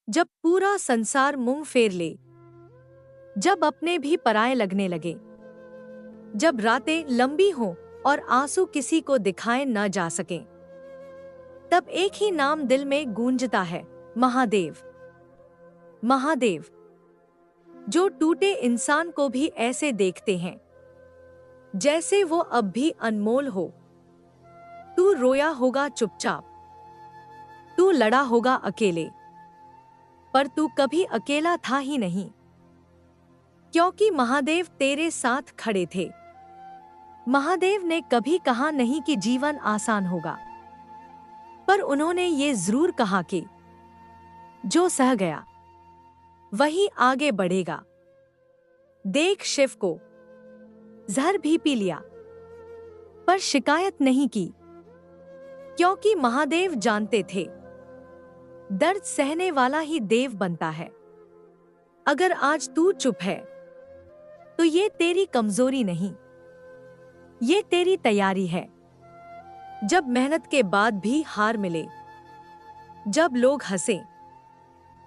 जब पूरा संसार मुंह फेर ले, जब अपने भी पराये लगने लगे, जब रातें लंबी हों और आंसू किसी को दिखाए न जा सकें, तब एक ही नाम दिल में गूंजता है, महादेव। महादेव, जो टूटे इंसान को भी ऐसे देखते हैं जैसे वो अब भी अनमोल हो। तू रोया होगा चुपचाप, तू लड़ा होगा अकेले, पर तू कभी अकेला था ही नहीं, क्योंकि महादेव तेरे साथ खड़े थे। महादेव ने कभी कहा नहीं कि जीवन आसान होगा, पर उन्होंने ये जरूर कहा कि जो सह गया वही आगे बढ़ेगा। देख, शिव को जहर भी पी लिया, पर शिकायत नहीं की, क्योंकि महादेव जानते थे दर्द सहने वाला ही देव बनता है। अगर आज तू चुप है तो ये तेरी कमजोरी नहीं, ये तेरी तैयारी है। जब मेहनत के बाद भी हार मिले, जब लोग हंसे,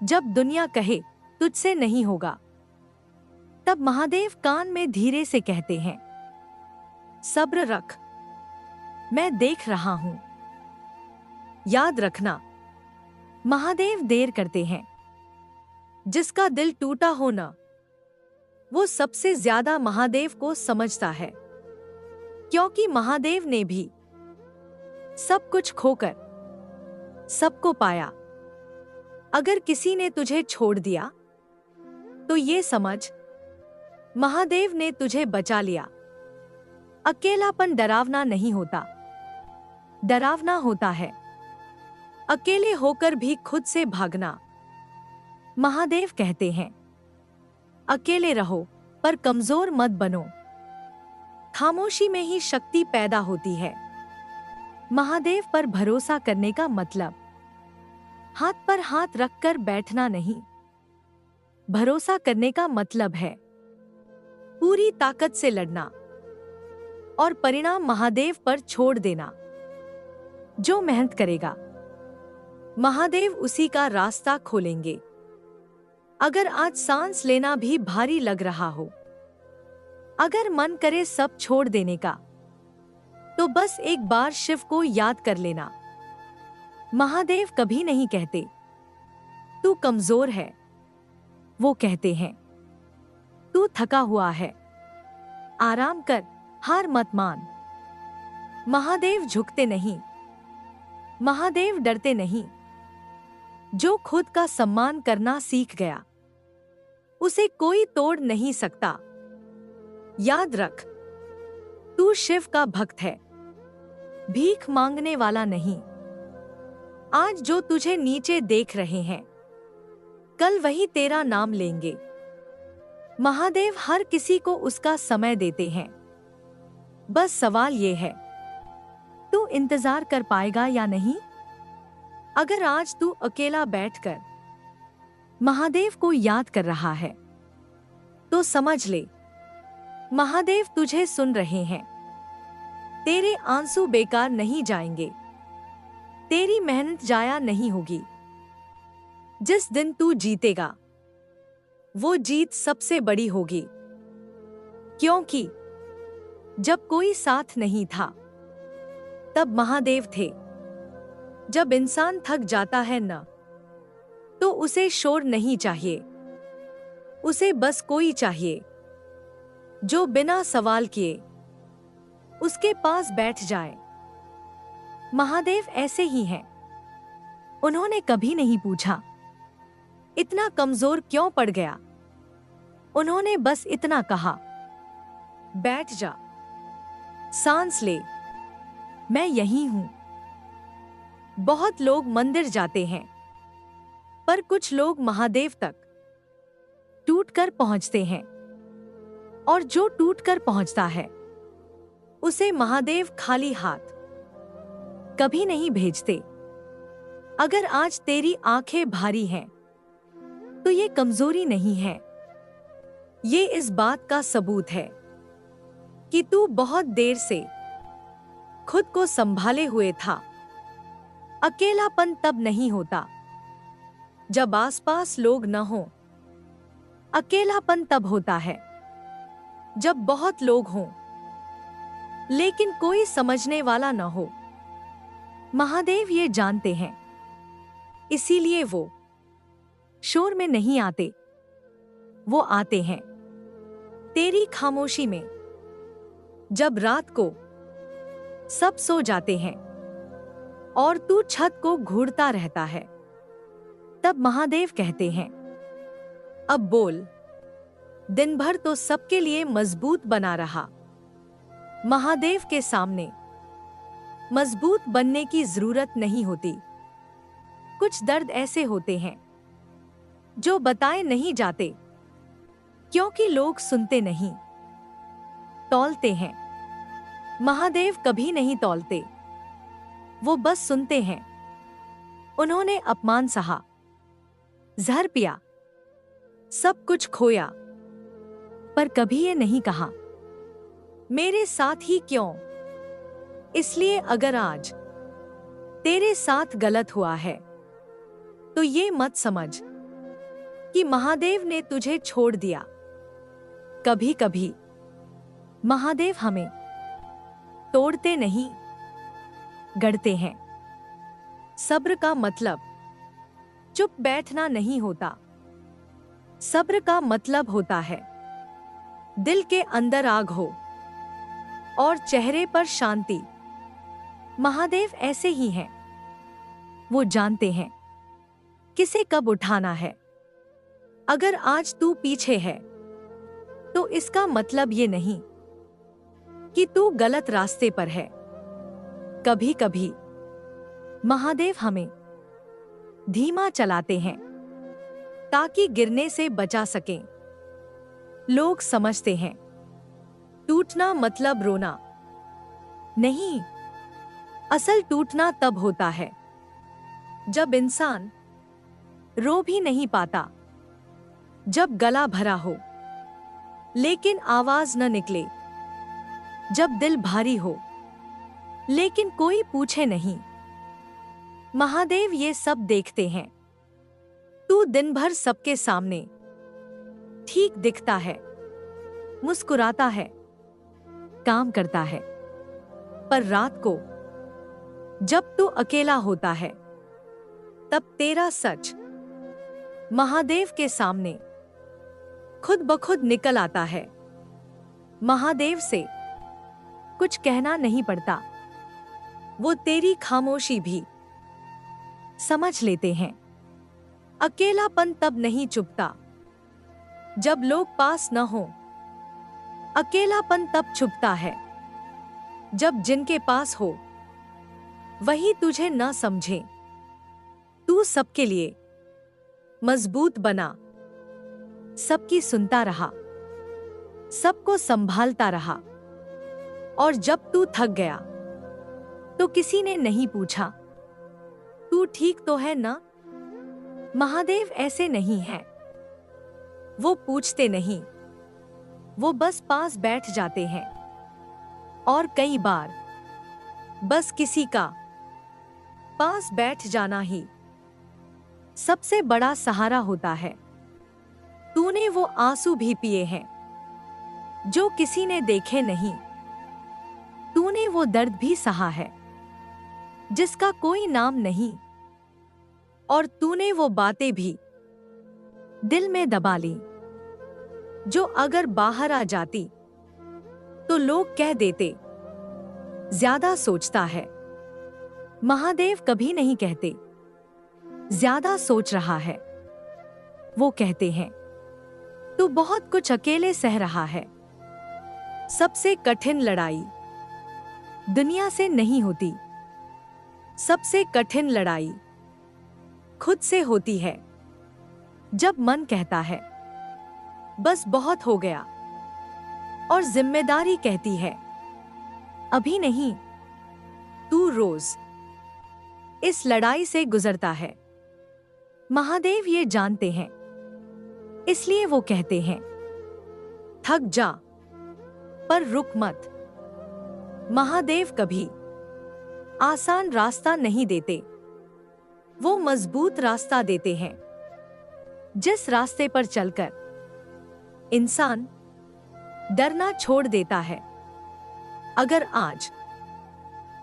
जब दुनिया कहे तुझसे नहीं होगा, तब महादेव कान में धीरे से कहते हैं, सब्र रख, मैं देख रहा हूं। याद रखना, महादेव देर करते हैं। जिसका दिल टूटा हो ना, वो सबसे ज्यादा महादेव को समझता है, क्योंकि महादेव ने भी सब कुछ खोकर सबको पाया। अगर किसी ने तुझे छोड़ दिया तो ये समझ, महादेव ने तुझे बचा लिया। अकेलापन डरावना नहीं होता, डरावना होता है अकेले होकर भी खुद से भागना। महादेव कहते हैं, अकेले रहो पर कमजोर मत बनो। खामोशी में ही शक्ति पैदा होती है। महादेव पर भरोसा करने का मतलब हाथ पर हाथ रखकर बैठना नहीं, भरोसा करने का मतलब है पूरी ताकत से लड़ना और परिणाम महादेव पर छोड़ देना। जो मेहनत करेगा, महादेव उसी का रास्ता खोलेंगे। अगर आज सांस लेना भी भारी लग रहा हो, अगर मन करे सब छोड़ देने का, तो बस एक बार शिव को याद कर लेना। महादेव कभी नहीं कहते तू कमजोर है, वो कहते हैं तू थका हुआ है, आराम कर, हार मत मान। महादेव झुकते नहीं, महादेव डरते नहीं। जो खुद का सम्मान करना सीख गया, उसे कोई तोड़ नहीं सकता। याद रख, तू शिव का भक्त है, भीख मांगने वाला नहीं। आज जो तुझे नीचे देख रहे हैं, कल वही तेरा नाम लेंगे। महादेव हर किसी को उसका समय देते हैं। बस सवाल ये है, तू इंतजार कर पाएगा या नहीं? अगर आज तू अकेला बैठकर महादेव को याद कर रहा है, तो समझ ले, महादेव तुझे सुन रहे हैं। तेरे आंसू बेकार नहीं जाएंगे, तेरी मेहनत जाया नहीं होगी। जिस दिन तू जीतेगा, वो जीत सबसे बड़ी होगी, क्योंकि जब कोई साथ नहीं था, तब महादेव थे। जब इंसान थक जाता है न, तो उसे शोर नहीं चाहिए, उसे बस कोई चाहिए जो बिना सवाल किए उसके पास बैठ जाए। महादेव ऐसे ही हैं। उन्होंने कभी नहीं पूछा इतना कमजोर क्यों पड़ गया। उन्होंने बस इतना कहा, बैठ जा, सांस ले, मैं यहीं हूं। बहुत लोग मंदिर जाते हैं, पर कुछ लोग महादेव तक टूटकर पहुंचते हैं, और जो टूटकर पहुंचता है, उसे महादेव खाली हाथ कभी नहीं भेजते। अगर आज तेरी आंखें भारी हैं, तो ये कमजोरी नहीं है, ये इस बात का सबूत है कि तू बहुत देर से खुद को संभाले हुए था। अकेलापन तब नहीं होता जब आसपास लोग न हों। अकेलापन तब होता है जब बहुत लोग हों लेकिन कोई समझने वाला न हो। महादेव ये जानते हैं, इसीलिए वो शोर में नहीं आते, वो आते हैं तेरी खामोशी में। जब रात को सब सो जाते हैं और तू छत को घूरता रहता है, तब महादेव कहते हैं, अब बोल। दिन भर तो सबके लिए मजबूत बना रहा। महादेव के सामने मजबूत बनने की जरूरत नहीं होती। कुछ दर्द ऐसे होते हैं जो बताए नहीं जाते, क्योंकि लोग सुनते नहीं, तौलते हैं। महादेव कभी नहीं तौलते, वो बस सुनते हैं। उन्होंने अपमान सहा, जहर पिया, सब कुछ खोया, पर कभी ये नहीं कहा, मेरे साथ ही क्यों। इसलिए अगर आज तेरे साथ गलत हुआ है तो ये मत समझ कि महादेव ने तुझे छोड़ दिया। कभी कभी महादेव हमें तोड़ते नहीं, गढ़ते हैं। सब्र का मतलब चुप बैठना नहीं होता। सब्र का मतलब होता है दिल के अंदर आग हो और चेहरे पर शांति। महादेव ऐसे ही हैं। वो जानते हैं किसे कब उठाना है। अगर आज तू पीछे है तो इसका मतलब ये नहीं कि तू गलत रास्ते पर है। कभी कभी महादेव हमें धीमा चलाते हैं ताकि गिरने से बचा सकें। लोग समझते हैं टूटना मतलब रोना नहीं, असल टूटना तब होता है जब इंसान रो भी नहीं पाता, जब गला भरा हो लेकिन आवाज न निकले, जब दिल भारी हो लेकिन कोई पूछे नहीं। महादेव ये सब देखते हैं। तू दिन भर सबके सामने ठीक दिखता है, मुस्कुराता है, काम करता है, पर रात को जब तू अकेला होता है तब तेरा सच महादेव के सामने खुद ब खुद निकल आता है। महादेव से कुछ कहना नहीं पड़ता, वो तेरी खामोशी भी समझ लेते हैं। अकेलापन तब नहीं चुभता जब लोग पास न हो। अकेलापन तब चुभता है जब जिनके पास हो वही तुझे न समझे। तू सबके लिए मजबूत बना, सबकी सुनता रहा, सबको संभालता रहा, और जब तू थक गया तो किसी ने नहीं पूछा तू ठीक तो है ना। महादेव ऐसे नहीं है, वो पूछते नहीं, वो बस पास बैठ जाते हैं। और कई बार बस किसी का पास बैठ जाना ही सबसे बड़ा सहारा होता है। तूने वो आंसू भी पिए हैं जो किसी ने देखे नहीं। तूने वो दर्द भी सहा है जिसका कोई नाम नहीं। और तूने वो बातें भी दिल में दबा ली जो अगर बाहर आ जाती तो लोग कह देते ज्यादा सोचता है। महादेव कभी नहीं कहते ज्यादा सोच रहा है, वो कहते हैं तू बहुत कुछ अकेले सह रहा है। सबसे कठिन लड़ाई दुनिया से नहीं होती, सबसे कठिन लड़ाई खुद से होती है। जब मन कहता है बस बहुत हो गया और जिम्मेदारी कहती है अभी नहीं। तू रोज इस लड़ाई से गुजरता है। महादेव ये जानते हैं, इसलिए वो कहते हैं थक जा पर रुक मत। महादेव कभी आसान रास्ता नहीं देते, वो मजबूत रास्ता देते हैं। जिस रास्ते पर चलकर इंसान डरना छोड़ देता है, अगर आज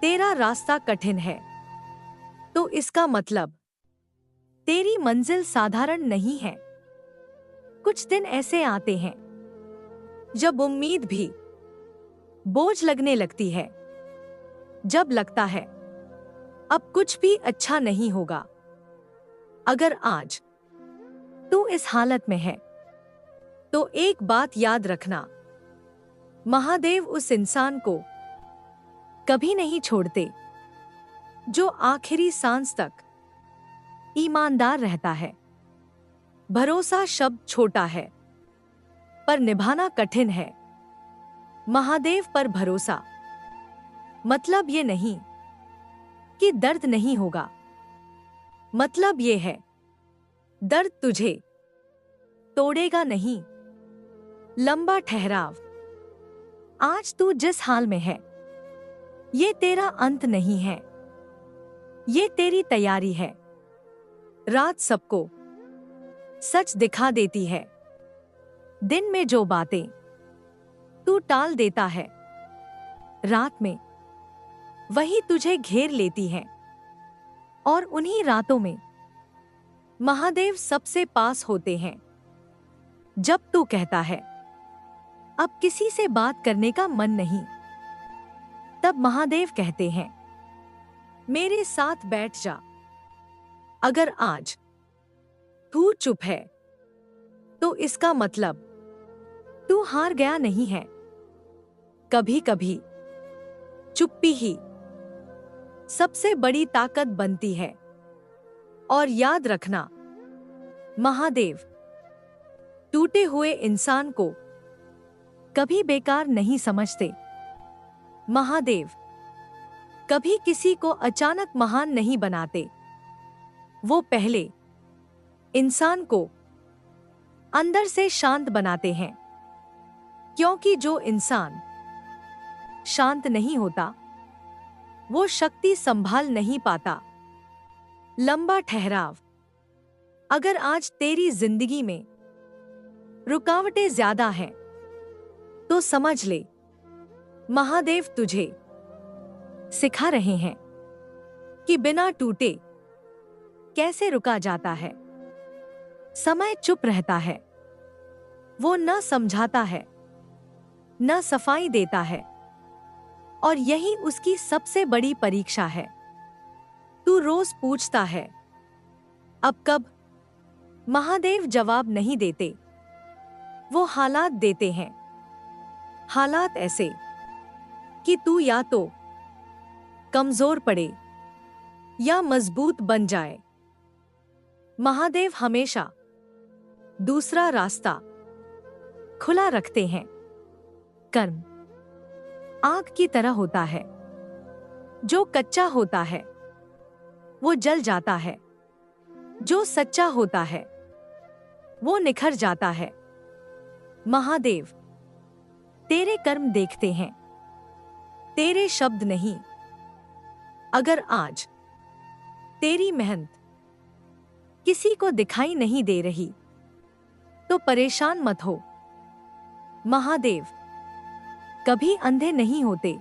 तेरा रास्ता कठिन है तो इसका मतलब तेरी मंजिल साधारण नहीं है। कुछ दिन ऐसे आते हैं जब उम्मीद भी बोझ लगने लगती है, जब लगता है अब कुछ भी अच्छा नहीं होगा। अगर आज तू इस हालत में है तो एक बात याद रखना, महादेव उस इंसान को कभी नहीं छोड़ते जो आखिरी सांस तक ईमानदार रहता है। भरोसा शब्द छोटा है पर निभाना कठिन है। महादेव पर भरोसा मतलब ये नहीं कि दर्द नहीं होगा, मतलब ये है दर्द तुझे तोड़ेगा नहीं। लंबा ठहराव। आज तू जिस हाल में है ये तेरा अंत नहीं है, ये तेरी तैयारी है। रात सबको सच दिखा देती है। दिन में जो बातें तू टाल देता है, रात में वही तुझे घेर लेती है। और उन्हीं रातों में महादेव सबसे पास होते हैं। जब तू कहता है अब किसी से बात करने का मन नहीं, तब महादेव कहते हैं मेरे साथ बैठ जा। अगर आज तू चुप है तो इसका मतलब तू हार गया नहीं है। कभी कभी चुप्पी ही सबसे बड़ी ताकत बनती है। और याद रखना, महादेव टूटे हुए इंसान को कभी बेकार नहीं समझते। महादेव कभी किसी को अचानक महान नहीं बनाते। वो पहले इंसान को अंदर से शांत बनाते हैं, क्योंकि जो इंसान शांत नहीं होता वो शक्ति संभाल नहीं पाता। लंबा ठहराव। अगर आज तेरी जिंदगी में रुकावटें ज्यादा हैं तो समझ ले, महादेव तुझे सिखा रहे हैं कि बिना टूटे कैसे रुका जाता है। समय चुप रहता है, वो न समझाता है न सफाई देता है, और यही उसकी सबसे बड़ी परीक्षा है। तू रोज पूछता है अब कब, महादेव जवाब नहीं देते, वो हालात देते हैं। हालात ऐसे कि तू या तो कमजोर पड़े या मजबूत बन जाए। महादेव हमेशा दूसरा रास्ता खुला रखते हैं। कर्म आग की तरह होता है, जो कच्चा होता है वो जल जाता है, जो सच्चा होता है वो निखर जाता है। महादेव तेरे कर्म देखते हैं, तेरे शब्द नहीं। अगर आज तेरी मेहनत किसी को दिखाई नहीं दे रही तो परेशान मत हो। महादेव कभी अंधे नहीं होते।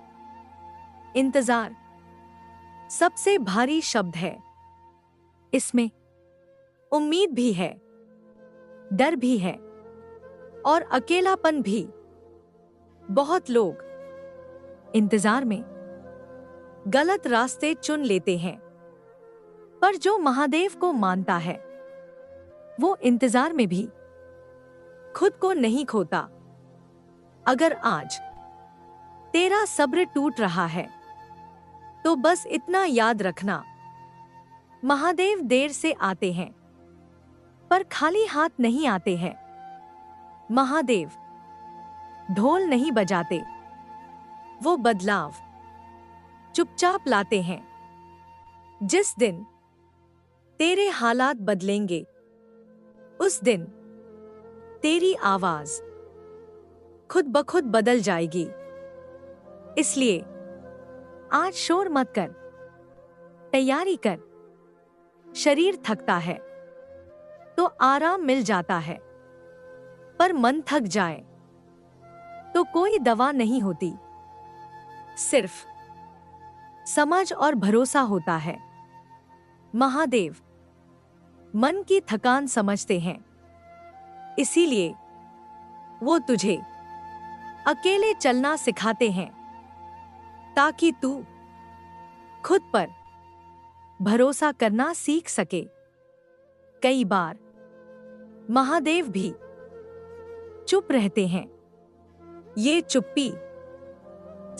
इंतजार सबसे भारी शब्द है। इसमें उम्मीद भी है, डर भी है और अकेलापन भी। बहुत लोग इंतजार में गलत रास्ते चुन लेते हैं, पर जो महादेव को मानता है वो इंतजार में भी खुद को नहीं खोता। अगर आज तेरा सब्र टूट रहा है तो बस इतना याद रखना, महादेव देर से आते हैं पर खाली हाथ नहीं आते हैं। महादेव ढोल नहीं बजाते, वो बदलाव चुपचाप लाते हैं। जिस दिन तेरे हालात बदलेंगे उस दिन तेरी आवाज खुद ब खुद बदल जाएगी। इसलिए आज शोर मत कर, तैयारी कर। शरीर थकता है तो आराम मिल जाता है, पर मन थक जाए तो कोई दवा नहीं होती। सिर्फ समझ और भरोसा होता है। महादेव मन की थकान समझते हैं, इसीलिए वो तुझे अकेले चलना सिखाते हैं, ताकि तू खुद पर भरोसा करना सीख सके। कई बार महादेव भी चुप रहते हैं। ये चुप्पी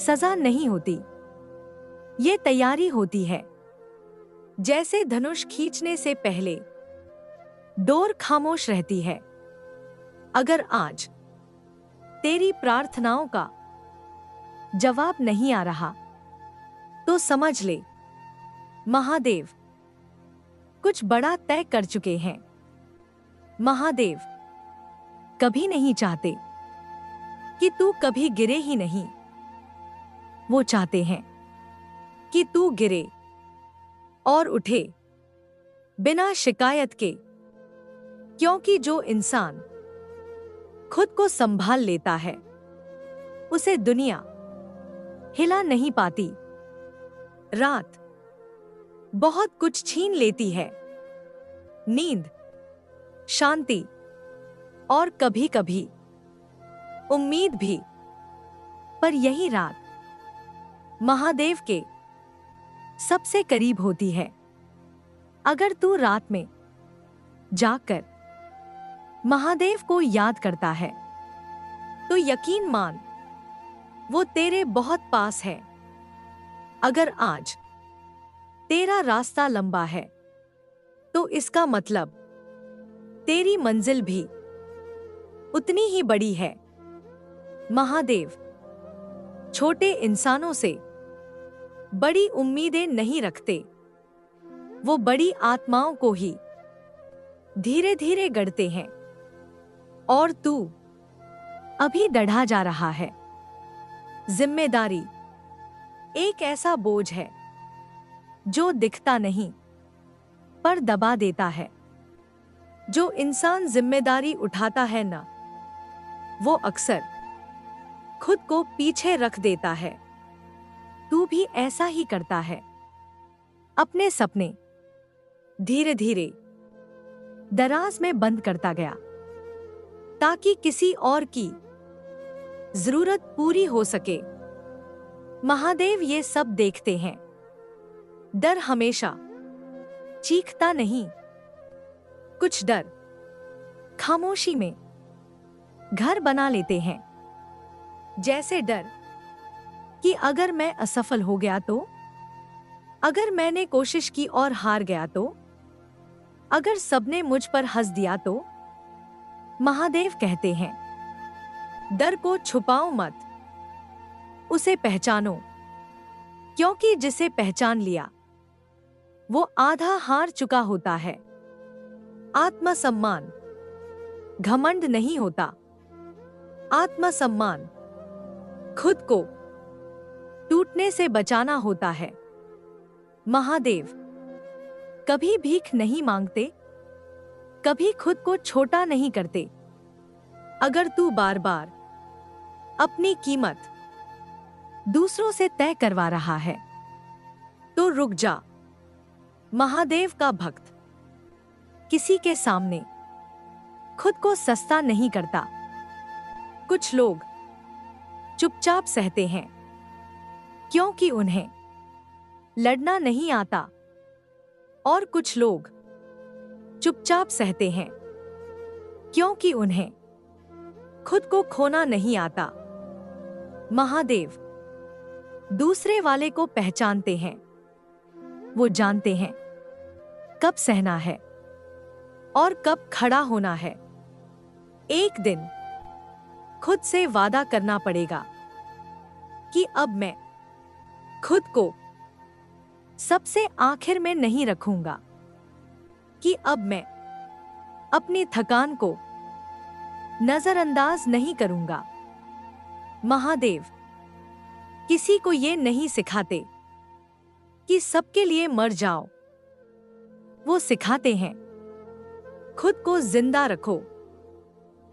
सजा नहीं होती, ये तैयारी होती है। जैसे धनुष खींचने से पहले डोर खामोश रहती है। अगर आज तेरी प्रार्थनाओं का जवाब नहीं आ रहा, तो समझ ले महादेव कुछ बड़ा तय कर चुके हैं। महादेव कभी नहीं चाहते कि तू कभी गिरे ही नहीं। वो चाहते हैं कि तू गिरे और उठे बिना शिकायत के, क्योंकि जो इंसान खुद को संभाल लेता है उसे दुनिया हिला नहीं पाती। रात बहुत कुछ छीन लेती है, नींद, शांति और कभी-कभी उम्मीद भी, पर यही रात महादेव के सबसे करीब होती है। अगर तू रात में जाकर महादेव को याद करता है, तो यकीन मान वो तेरे बहुत पास है। अगर आज तेरा रास्ता लंबा है, तो इसका मतलब तेरी मंजिल भी उतनी ही बड़ी है। महादेव छोटे इंसानों से बड़ी उम्मीदें नहीं रखते, वो बड़ी आत्माओं को ही धीरे धीरे गढ़ते हैं। और तू अभी बढ़ा जा रहा है। जिम्मेदारी एक ऐसा बोझ है जो दिखता नहीं, पर दबा देता है। जो इंसान जिम्मेदारी उठाता है ना, वो अक्सर खुद को पीछे रख देता है। तू भी ऐसा ही करता है। अपने सपने धीरे धीरे दराज में बंद करता गया, ताकि किसी और की जरूरत पूरी हो सके। महादेव ये सब देखते हैं। डर हमेशा चीखता नहीं। कुछ डर खामोशी में घर बना लेते हैं। जैसे डर कि अगर मैं असफल हो गया तो, अगर मैंने कोशिश की और हार गया तो, अगर सबने मुझ पर हंस दिया तो। महादेव कहते हैं, डर को छुपाओ मत, उसे पहचानो, क्योंकि जिसे पहचान लिया वो आधा हार चुका होता है। आत्मसम्मान घमंड नहीं होता। आत्मसम्मान खुद को टूटने से बचाना होता है। महादेव कभी भीख नहीं मांगते, कभी खुद को छोटा नहीं करते। अगर तू बार बार अपनी कीमत दूसरों से तय करवा रहा है, तो रुक जा। महादेव का भक्त किसी के सामने खुद को सस्ता नहीं करता। कुछ लोग चुपचाप सहते हैं, क्योंकि उन्हें लड़ना नहीं आता, और कुछ लोग चुपचाप सहते हैं, क्योंकि उन्हें खुद को खोना नहीं आता। महादेव दूसरे वाले को पहचानते हैं। वो जानते हैं कब सहना है और कब खड़ा होना है। एक दिन खुद से वादा करना पड़ेगा कि अब मैं खुद को सबसे आखिर में नहीं रखूंगा, कि अब मैं अपनी थकान को नजरअंदाज नहीं करूंगा। महादेव किसी को ये नहीं सिखाते कि सबके लिए मर जाओ। वो सिखाते हैं खुद को जिंदा रखो।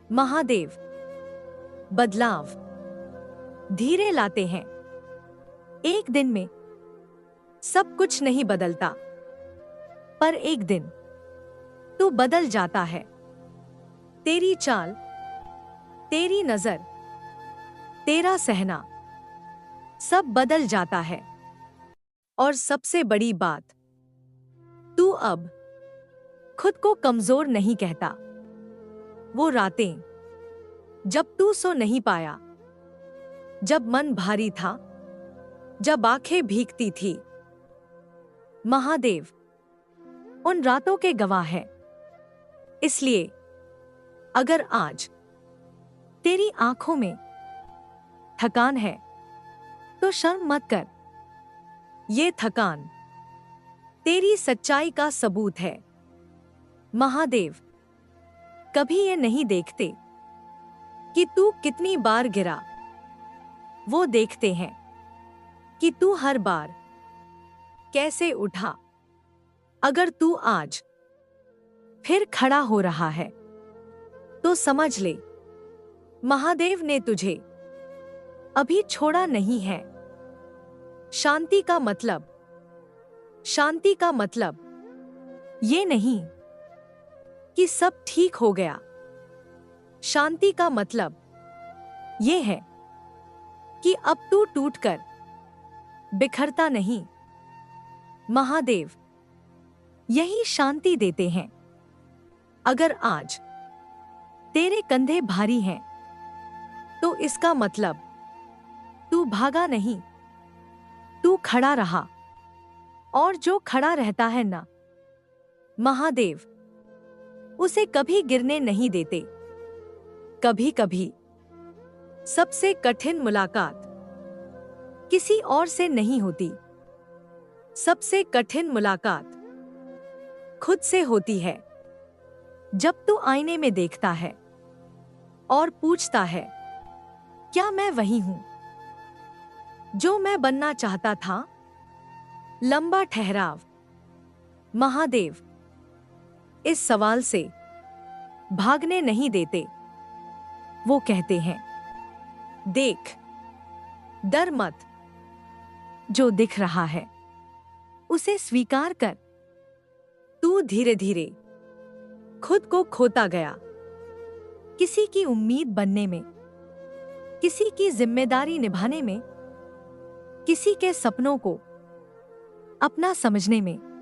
महादेव बदलाव धीरे लाते हैं। एक दिन में सब कुछ नहीं बदलता, पर एक दिन तू बदल जाता है। तेरी चाल, तेरी नजर, तेरा सहना, सब बदल जाता है। और सबसे बड़ी बात, तू अब खुद को कमजोर नहीं कहता। वो रातें जब तू सो नहीं पाया, जब मन भारी था, जब आंखें भीगती थी, महादेव उन रातों के गवाह है। इसलिए अगर आज तेरी आंखों में थकान है तो शर्म मत कर। ये थकान तेरी सच्चाई का सबूत है। महादेव कभी ये नहीं देखते कि तू कितनी बार गिरा, वो देखते हैं कि तू हर बार कैसे उठा। अगर तू आज फिर खड़ा हो रहा है तो समझ ले, महादेव ने तुझे अभी छोड़ा नहीं है। शांति का मतलब ये नहीं कि सब ठीक हो गया। शांति का मतलब ये है कि अब तू टूटकर बिखरता नहीं। महादेव यही शांति देते हैं। अगर आज तेरे कंधे भारी हैं, तो इसका मतलब तू भागा नहीं, तू खड़ा रहा। और जो खड़ा रहता है ना, महादेव उसे कभी गिरने नहीं देते। कभी कभी सबसे कठिन मुलाकात किसी और से नहीं होती, सबसे कठिन मुलाकात खुद से होती है। जब तू आईने में देखता है और पूछता है, क्या मैं वही हूं जो मैं बनना चाहता था? लंबा ठहराव। महादेव इस सवाल से भागने नहीं देते। वो कहते हैं, देख, डर मत। जो दिख रहा है उसे स्वीकार कर। तू धीरे धीरे खुद को खोता गया, किसी की उम्मीद बनने में, किसी की जिम्मेदारी निभाने में, किसी के सपनों को अपना समझने में।